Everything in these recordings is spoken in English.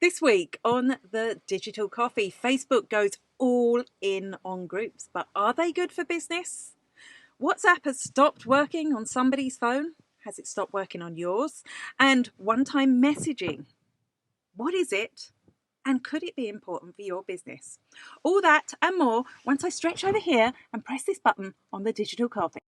This week on the Digital Coffee, Facebook goes all in on groups, but are they good for business? WhatsApp has stopped working on somebody's phone. Has it stopped working on yours? And one-time messaging, what is it? And could it be important for your business? All that and more once I stretch over here and press this button on the Digital Coffee.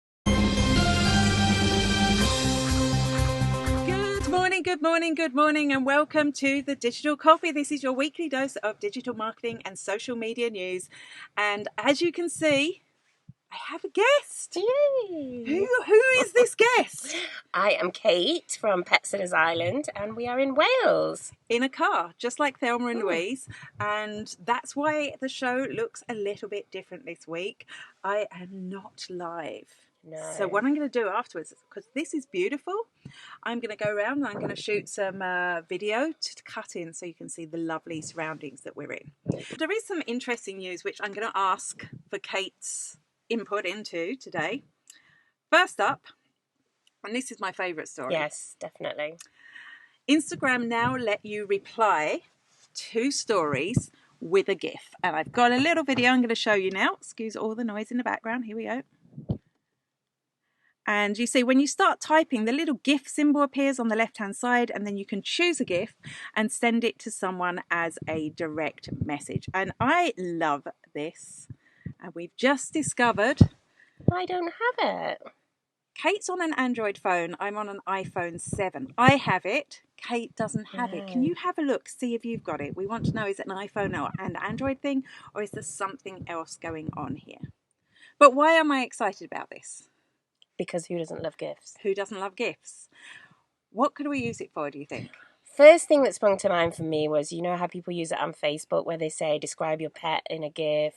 Good morning, and welcome to the Digital Coffee. This is your weekly dose of digital marketing and social media news. And as you can see, I have a guest. Yay! Who is this guest? I am Kate from Pet Sitters Island, and we are in Wales. In a car, just like Thelma and Louise. And that's why the show looks a little bit different this week. I am not live. No. So what I'm going to do afterwards, because this is beautiful, I'm going to go around and I'm going to shoot some video to cut in so you can see the lovely surroundings that we're in. There is some interesting news which I'm going to ask for Kate's input into today. First up, and this is my favourite story. Yes, definitely. Instagram now let you reply to stories with a GIF. And I've got a little video I'm going to show you now. Excuse all the noise in the background. Here we go. And you see when you start typing, the little GIF symbol appears on the left-hand side, and then you can choose a GIF and send it to someone as a direct message. And I love this. And we've just discovered... I don't have it. Kate's on an Android phone. I'm on an iPhone 7. I have it. Kate doesn't have it. Can you have a look, see if you've got it? We want to know, is it an iPhone or an Android thing, or is there something else going on here? But why am I excited about this? Because who doesn't love GIFs? Who doesn't love GIFs? What could we use it for, do you think? First thing that sprung to mind for me was, you know how people use it on Facebook where they say, describe your pet in a GIF,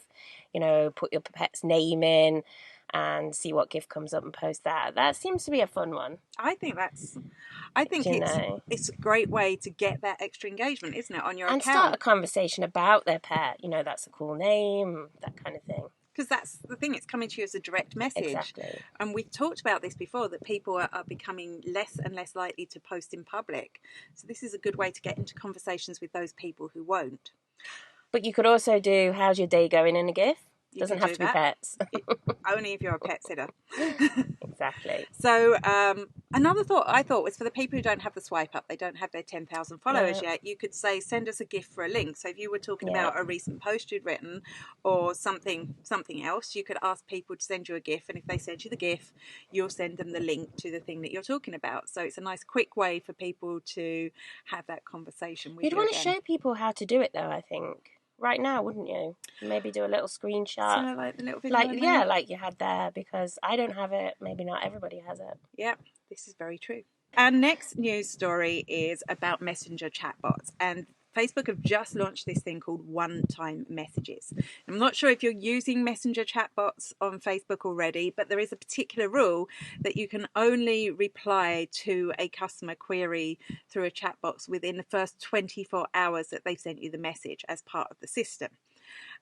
you know, put your pet's name in and see what GIF comes up and post that. That seems to be a fun one. I think it's a great way to get that extra engagement, isn't it, on your account? And start a conversation about their pet. You know, that's a cool name, that kind of thing. Because that's the thing, it's coming to you as a direct message. Exactly. And we've talked about this before, that people are becoming less and less likely to post in public. So this is a good way to get into conversations with those people who won't. But you could also do, how's your day going in a GIF? Doesn't have to be pets. Only if you're a pet sitter. Exactly. So another thought I thought was for the people who don't have the swipe up, they don't have their 10,000 followers yet, you could say, send us a GIF for a link. So if you were talking about a recent post you'd written or something else, you could ask people to send you a GIF. And if they send you the GIF, you'll send them the link to the thing that you're talking about. So it's a nice quick way for people to have that conversation with you. You'd want to show people how to do it though, I think. Right now, wouldn't you? Maybe do a little screenshot. So like the little video like you had there, because I don't have it. Maybe not everybody has it. Yep, this is very true. Our next news story is about messenger chatbots, and Facebook have just launched this thing called one-time messages. I'm not sure if you're using messenger chatbots on Facebook already, but there is a particular rule that you can only reply to a customer query through a chat box within the first 24 hours that they've sent you the message as part of the system.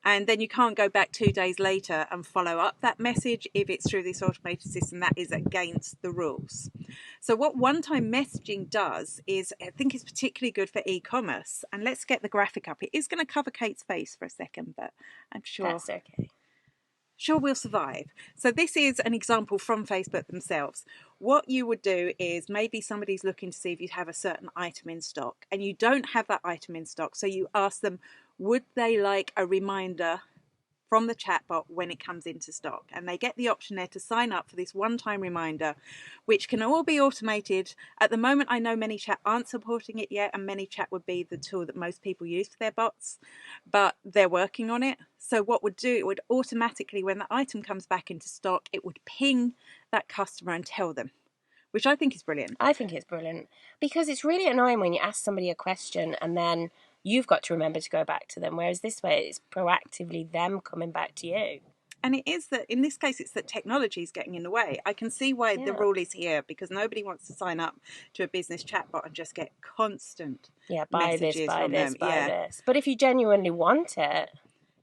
And then you can't go back 2 days later and follow up that message if it's through this automated system. That is against the rules. So what one-time messaging does is, I think it's particularly good for e-commerce. And let's get the graphic up. It is going to cover Kate's face for a second, but I'm sure that's okay. Sure, we'll survive. So this is an example from Facebook themselves. What you would do is maybe somebody's looking to see if you have a certain item in stock and you don't have that item in stock. So you ask them, would they like a reminder from the chatbot when it comes into stock? And they get the option there to sign up for this one-time reminder, which can all be automated. At the moment, I know ManyChat aren't supporting it yet, and ManyChat would be the tool that most people use for their bots, but they're working on it. So what would do, it would automatically, when the item comes back into stock, it would ping that customer and tell them, which I think is brilliant. I think it's brilliant because it's really annoying when you ask somebody a question and then you've got to remember to go back to them, whereas this way it's proactively them coming back to you. And it is that, in this case, it's that technology is getting in the way. I can see why the rule is here, because nobody wants to sign up to a business chatbot and just get constant buy messages this, buy from this, them. buy this. But if you genuinely want it,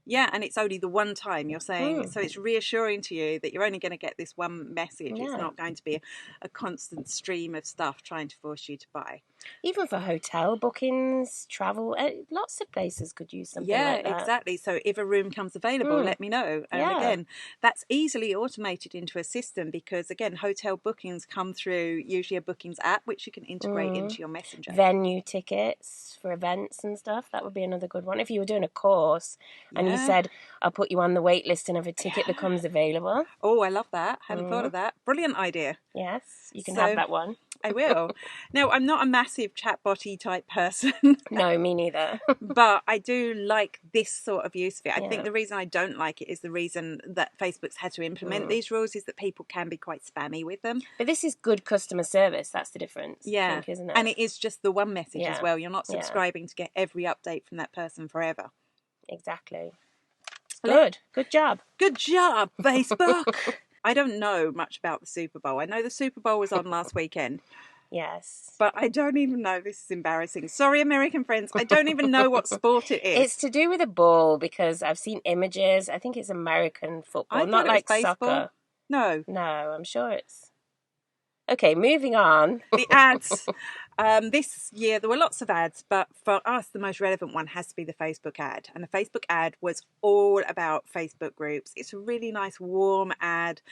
Yeah, and it's only the one time you're saying, so it's reassuring to you that you're only going to get this one message. Yeah. It's not going to be a constant stream of stuff trying to force you to buy. Even for hotel bookings, travel, lots of places could use something like that. Yeah, exactly. So if a room comes available, let me know. And Yeah. again, that's easily automated into a system because, again, hotel bookings come through usually a bookings app, which you can integrate into your messenger. Venue tickets for events and stuff, that would be another good one. If you were doing a course and you said, I'll put you on the wait list and if a ticket becomes available. Oh, I love that. Hadn't thought of that. Brilliant idea. Yes, you can have that one. I will. Now, I'm not a massive chatbot-y type person. No, me neither. But I do like this sort of use of it. I think the reason I don't like it is the reason that Facebook's had to implement these rules is that people can be quite spammy with them. But this is good customer service. That's the difference, I think, isn't it? And it is just the one message as well. You're not subscribing to get every update from that person forever. Exactly. Good. Good job. Good job, Facebook. I don't know much about the Super Bowl. I know the Super Bowl was on last weekend. Yes. But I don't even know. This is embarrassing. Sorry, American friends. I don't even know what sport it is. It's to do with a ball because I've seen images. I think it's American football, not like soccer. No. No, I'm sure it's... Okay, moving on. The ads. This year there were lots of ads, but for us the most relevant one has to be the Facebook ad. And the Facebook ad was all about Facebook groups. It's a really nice warm ad.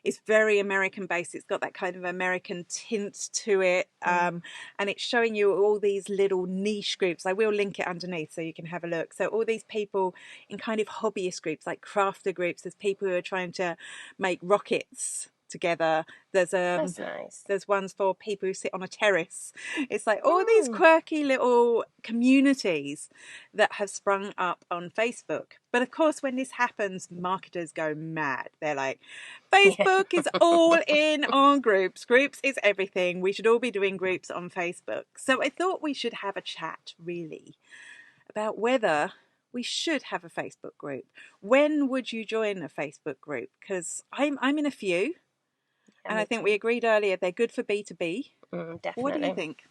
It's very American based. It's got that kind of American tint to it. And it's showing you all these little niche groups. I will link it underneath so you can have a look. So all these people in kind of hobbyist groups, like crafter groups. There's people who are trying to make rockets together. There's That's nice. There's ones for people who sit on a terrace. It's like all these quirky little communities that have sprung up on Facebook. But of course, when this happens, marketers go mad. They're like, Facebook is all in on groups. Groups is everything. We should all be doing groups on Facebook. So I thought we should have a chat, really, about whether we should have a Facebook group. When would you join a Facebook group? Because I'm in a few. And I think we agreed earlier they're good for B2B. Definitely. What do you think?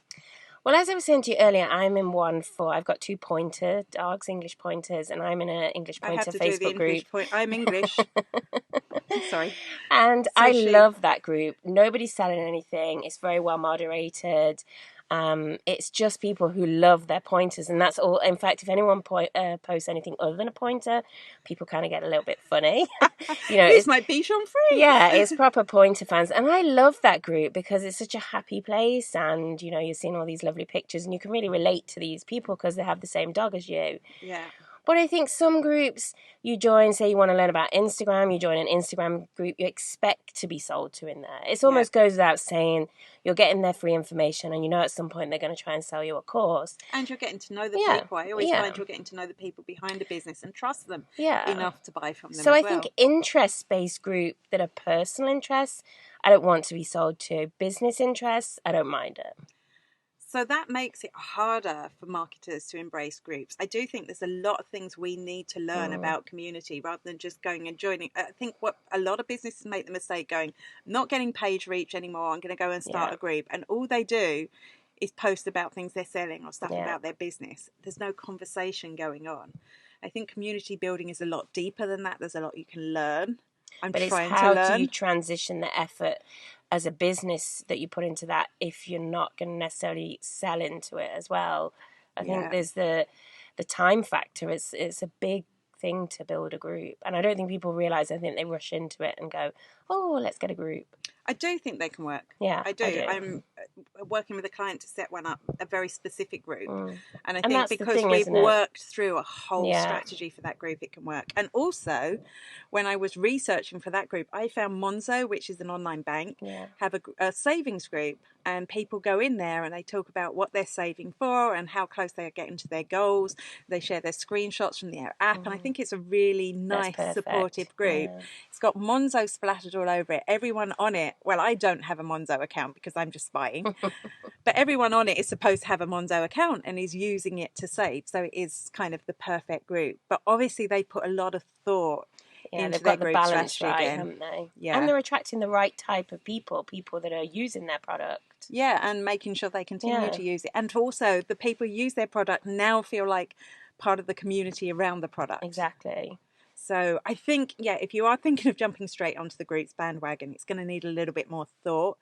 Well, as I was saying to you earlier, I'm in one for... I've got 2 pointer dogs, English pointers, and I'm in an English pointer Facebook group. I'm English. Sorry. And I love that group. Nobody's selling anything. It's very well moderated. It's just people who love their pointers, and that's all. In fact, if anyone posts anything other than a pointer, people kind of get a little bit funny. This might be Sean Free. Yeah, it's proper pointer fans, and I love that group because it's such a happy place, and you're seeing all these lovely pictures, and you can really relate to these people because they have the same dog as you. Yeah. But I think some groups you join, say you want to learn about Instagram, you join an Instagram group, you expect to be sold to in there. It almost goes without saying you're getting their free information and at some point they're going to try and sell you a course. And you're getting to know the people. I always find you're getting to know the people behind the business and trust them enough to buy from them So I think interest-based group that are personal interests, I don't want to be sold to. Business interests, I don't mind it. So that makes it harder for marketers to embrace groups. I do think there's a lot of things we need to learn about community rather than just going and joining. I think what a lot of businesses make the mistake going, I'm not getting page reach anymore. I'm going to go and start a group. And all they do is post about things they're selling or stuff about their business. There's no conversation going on. I think community building is a lot deeper than that. There's a lot you can learn. But it's how do you transition the effort as a business that you put into that if you're not going to necessarily sell into it as well? I think there's the time factor. It's a big thing to build a group, and I don't think people realise. I think they rush into it and go, "Oh, let's get a group." I do think they can work. Yeah, I do. I'm working with a client to set one up, a very specific group. And I think because we've worked through a whole strategy for that group, it can work. And also, when I was researching for that group, I found Monzo, which is an online bank, have a savings group. And people go in there and they talk about what they're saving for and how close they are getting to their goals. They share their screenshots from their app. And I think it's a really nice, supportive group. It's got Monzo splattered all over it. Everyone on it, well, I don't have a Monzo account because I'm just spying. But everyone on it is supposed to have a Monzo account and is using it to save. So it is kind of the perfect group. But obviously they put a lot of thought into their group strategy again. Haven't they? Yeah. And they're attracting the right type of people that are using their product. Yeah, and making sure they continue to use it. And also the people who use their product now feel like part of the community around the product. Exactly. So I think, if you are thinking of jumping straight onto the groups bandwagon, it's going to need a little bit more thought.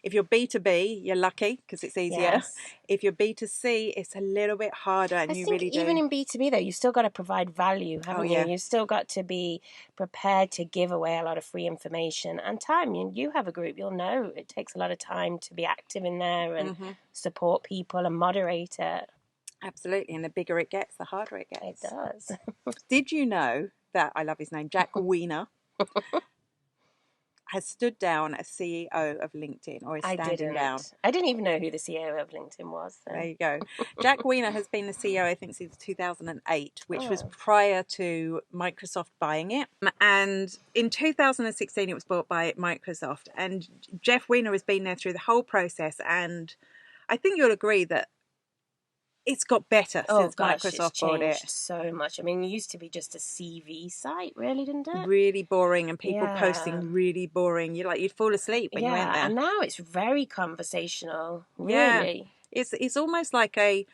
If you're B2B, you're lucky because it's easier. Yes. If you're B2C, it's a little bit harder, and you really do. Even in B2B, though, you still got to provide value, haven't you? You still got to be prepared to give away a lot of free information and time. You have a group, you'll know it takes a lot of time to be active in there and support people and moderate it. Absolutely, and the bigger it gets, the harder it gets. It does. Did you know that, I love his name, Jack Weiner, has stood down as CEO of LinkedIn, or is standing down? I didn't even know who the CEO of LinkedIn was. So. There you go. Jack Weiner has been the CEO, I think, since 2008, which was prior to Microsoft buying it. And in 2016, it was bought by Microsoft. And Jeff Weiner has been there through the whole process. And I think you'll agree that it's got better since Microsoft bought it. So much. I mean, it used to be just a CV site, really, didn't it? Really boring, and people posting really boring. You'd fall asleep when you went there. And now it's very conversational. Really, it's almost like I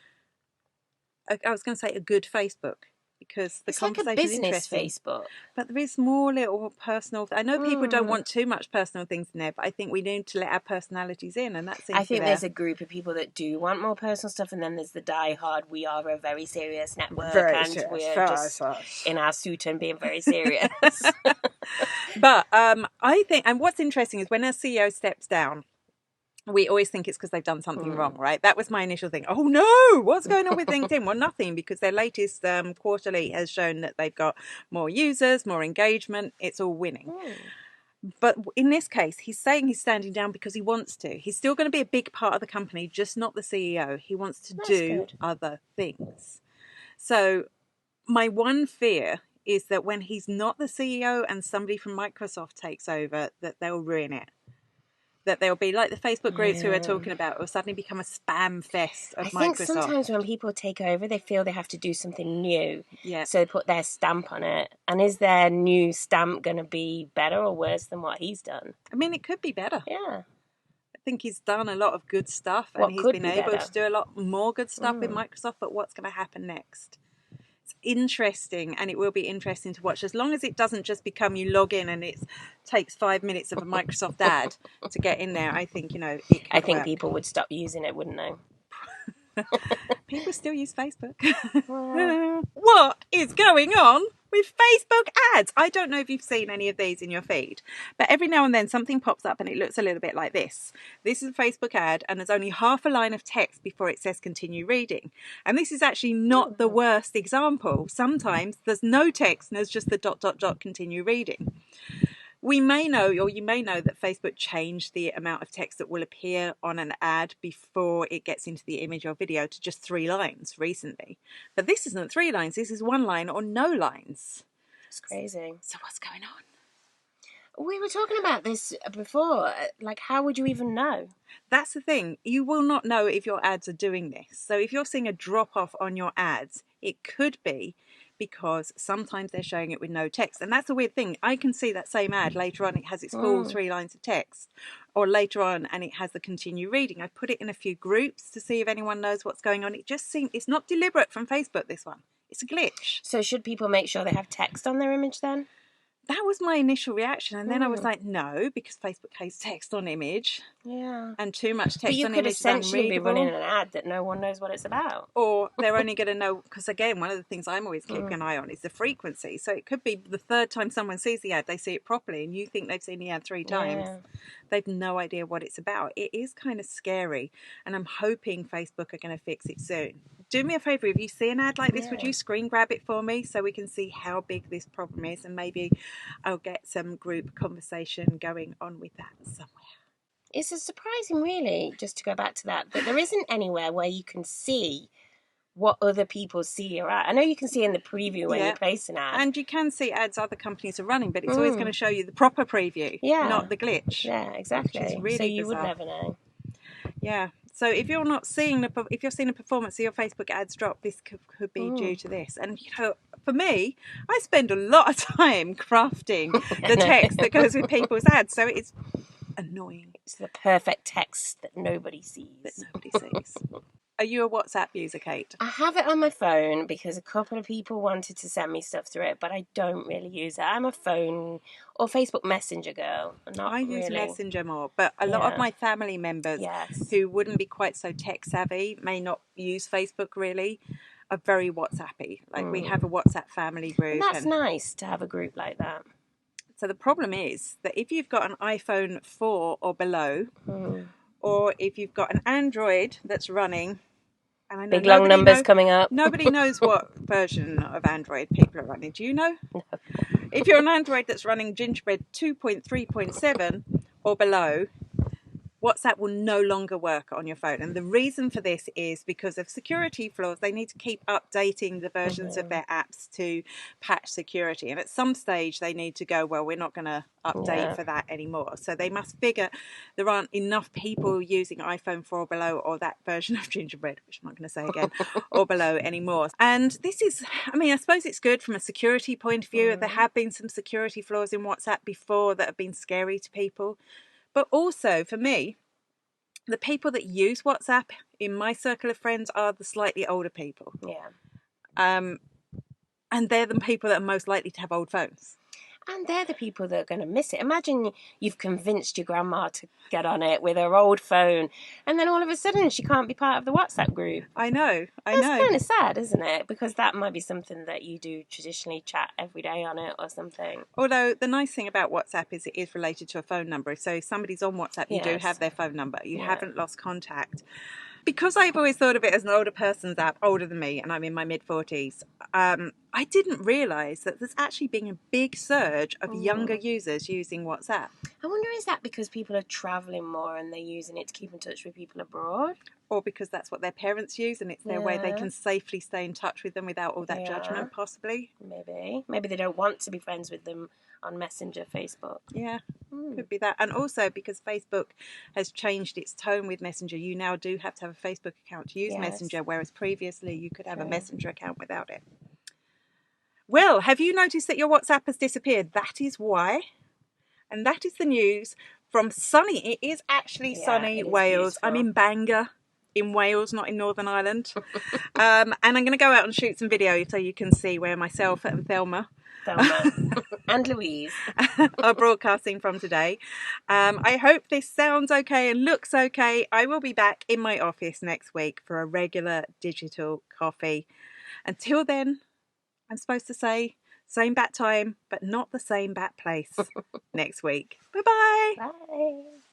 was going to say a good Facebook, because the conversation is interesting. It's like a business Facebook. But there is more little personal. I know people don't want too much personal things in there, but I think we need to let our personalities in, and that's. I think there's a group of people that do want more personal stuff, and then there's the die-hard. We are a very serious network, we're just in our suit and being very serious. But I think, and what's interesting is when a CEO steps down, we always think it's because they've done something wrong, right? That was my initial thing. Oh no, what's going on with LinkedIn? Well, nothing, because their latest quarterly has shown that they've got more users, more engagement. It's all winning. But in this case, he's saying he's standing down because he wants to. He's still going to be a big part of the company, just not the CEO. He wants to do other things. So my one fear is that when he's not the CEO and somebody from Microsoft takes over, that they'll ruin it. That they'll be like the Facebook groups we were talking about, will suddenly become a spam fest of Microsoft. I think sometimes when people take over, they feel they have to do something new. Yeah. So they put their stamp on it. And is their new stamp going to be better or worse than what he's done? I mean, it could be better. Yeah. I think he's done a lot of good stuff, and he's been able to do a lot more good stuff with Microsoft, but what's going to happen next? Interesting, and it will be interesting to watch, as long as it doesn't just become you log in and it takes 5 minutes of a Microsoft ad to get in there. I think I think people would stop using it, wouldn't they? People still use Facebook. What is going on with Facebook ads? I don't know if you've seen any of these in your feed, but every now and then something pops up and it looks a little bit like this. This is a Facebook ad, and there's only half a line of text before it says continue reading. And this is actually not the worst example. Sometimes there's no text and there's just the ... continue reading. We may know, or you may know, that Facebook changed the amount of text that will appear on an ad before it gets into the image or video to just 3 lines recently. But this isn't 3 lines, this is 1 line or no lines. It's crazy. So what's going on? We were talking about this before. Like, how would you even know? That's the thing. You will not know if your ads are doing this. So if you're seeing a drop off on your ads, it could be because sometimes they're showing it with no text. And that's a weird thing. I can see that same ad later on, it has its full 3 lines of text, or later on and it has the continue reading. I put it in a few groups to see if anyone knows what's going on. It just seems, it's not deliberate from Facebook, this one. It's a glitch. So should people make sure they have text on their image then? That was my initial reaction, and then I was like, no, because Facebook hates text on image. Yeah. And too much text on image. But you could essentially be running an ad that no one knows what it's about. Or they're only going to know, because again, one of the things I'm always keeping an eye on is the frequency. So it could be the 3rd time someone sees the ad, they see it properly, and you think they've seen the ad 3 times. Yeah. They've no idea what it's about. It is kind of scary, and I'm hoping Facebook are going to fix it soon. Do me a favour, if you see an ad like this, would you screen grab it for me so we can see how big this problem is, and maybe I'll get some group conversation going on with that somewhere. It's surprising, really, just to go back to that there isn't anywhere where you can see what other people see your ad. I know you can see in the preview when you place an ad. And you can see ads other companies are running, but it's always going to show you the proper preview, not the glitch. Yeah, exactly. Really so you bizarre. would never know. Yeah. So if you're not seeing if you're seeing a performance of your Facebook ads drop, this could be due to this. And for me, I spend a lot of time crafting the text that goes with people's ads, so it's annoying. It's the perfect text that nobody sees. Are you a WhatsApp user, Kate? I have it on my phone because a couple of people wanted to send me stuff through it, but I don't really use it. I'm a phone or Facebook Messenger girl. Not I use really. Messenger more, but a lot of Yeah. my family members Yes. who wouldn't be quite so tech savvy, may not use Facebook really, are very WhatsAppy. Like we have a WhatsApp family group. And that's nice to have a group like that. So the problem is that if you've got an iPhone 4 or below, or if you've got an Android that's running, and I know Big long numbers coming up. Nobody knows what version of Android people are running. Do you know? No. If you're an Android that's running Gingerbread 2.3.7 or below, WhatsApp will no longer work on your phone. And the reason for this is because of security flaws. They need to keep updating the versions of their apps to patch security. And at some stage, they need to go, well, we're not going to update for that anymore. So they must figure there aren't enough people using iPhone 4 or below or that version of Gingerbread, which I'm not going to say again, or below anymore. And this is, I mean, I suppose it's good from a security point of view. There have been some security flaws in WhatsApp before that have been scary to people. But also, for me, the people that use WhatsApp in my circle of friends are the slightly older people. Yeah. And they're the people that are most likely to have old phones. And they're the people that are going to miss it. Imagine you've convinced your grandma to get on it with her old phone, and then all of a sudden she can't be part of the WhatsApp group. I know. That's kind of sad, isn't it? Because that might be something that you do traditionally, chat every day on it or something. Although the nice thing about WhatsApp is it is related to a phone number. So if somebody's on WhatsApp, you do have their phone number. You haven't lost contact. Because I've always thought of it as an older person's app, older than me, and I'm in my mid-40s, I didn't realise that there's actually been a big surge of younger users using WhatsApp. I wonder, is that because people are travelling more and they're using it to keep in touch with people abroad? Or because that's what their parents use and it's their way they can safely stay in touch with them without all that judgment, possibly. Maybe they don't want to be friends with them on Messenger, Facebook. Yeah, could be that. And also because Facebook has changed its tone with Messenger, you now do have to have a Facebook account to use Messenger, whereas previously you could have a Messenger account without it. Well, have you noticed that your WhatsApp has disappeared? That is why. And that is the news from sunny, it is actually sunny Wales. Beautiful. I'm in Bangor in Wales, not in Northern Ireland. And I'm going to go out and shoot some video so you can see where myself and Thelma and Louise are broadcasting from today. I hope this sounds okay and looks okay. I will be back in my office next week for a regular digital coffee. Until then, I'm supposed to say same bat time, but not the same bat place next week. Bye-bye. Bye.